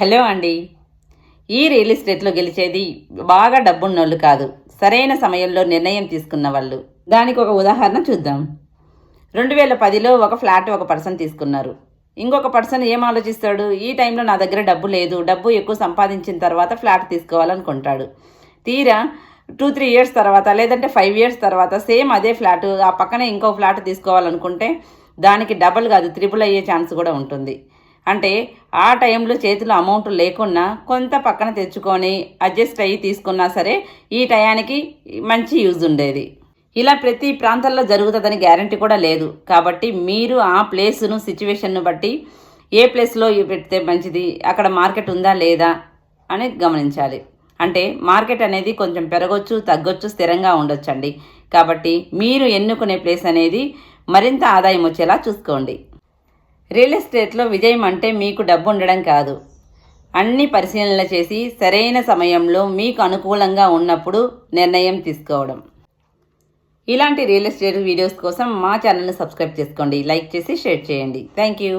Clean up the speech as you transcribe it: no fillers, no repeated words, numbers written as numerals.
Hello అండి. ఈ real ఎస్టేట్లో గెలిచేది బాగా డబ్బున్నోళ్ళు కాదు, సరైన సమయంలో నిర్ణయం తీసుకున్న వాళ్ళు. దానికి ఒక ఉదాహరణ చూద్దాం. 2010లో ఒక ఫ్లాట్ ఒక పర్సన్ తీసుకున్నారు. ఇంకొక పర్సన్ ఏం ఆలోచిస్తాడు? ఈ టైంలో నా దగ్గర డబ్బు లేదు, డబ్బు ఎక్కువ సంపాదించిన తర్వాత ఫ్లాట్ తీసుకోవాలనుకుంటాడు. తీరా 2-3 ఇయర్స్ తర్వాత, లేదంటే 5 ఇయర్స్ తర్వాత సేమ్ అదే ఫ్లాట్ ఆ పక్కనే ఇంకో ఫ్లాట్ తీసుకోవాలనుకుంటే దానికి డబల్ కాదు, త్రిబుల్ అయ్యే ఛాన్స్ కూడా ఉంటుంది. అంటే ఆ టైంలో చేతిలో అమౌంట్ లేకున్నా కొంత పక్కన తెచ్చుకొని అడ్జస్ట్ అయ్యి తీసుకున్నా సరే ఈ టయానికి మంచి యూజ్ ఉండేది. ఇలా ప్రతి ప్రాంతాల్లో జరుగుతుందని గ్యారంటీ కూడా లేదు. కాబట్టి మీరు ఆ ప్లేస్ను, సిచ్యువేషన్ను బట్టి ఏ ప్లేస్లో పెడితే మంచిది, అక్కడ మార్కెట్ ఉందా లేదా అని గమనించాలి. అంటే మార్కెట్ అనేది కొంచెం పెరగొచ్చు, తగ్గొచ్చు, స్థిరంగా ఉండొచ్చండి. కాబట్టి మీరు ఎన్నుకునే ప్లేస్ అనేది మరింత ఆదాయం వచ్చేలా చూసుకోండి. రియల్ ఎస్టేట్లో విజయం అంటే మీకు డబ్బు ఉండడం కాదు, అన్ని పరిశీలనలు చేసి సరైన సమయంలో మీకు అనుకూలంగా ఉన్నప్పుడు నిర్ణయం తీసుకోవడం. ఇలాంటి రియల్ ఎస్టేట్ వీడియోస్ కోసం మా ఛానల్ని సబ్స్క్రైబ్ చేసుకోండి, లైక్ చేసి షేర్ చేయండి. Thank you.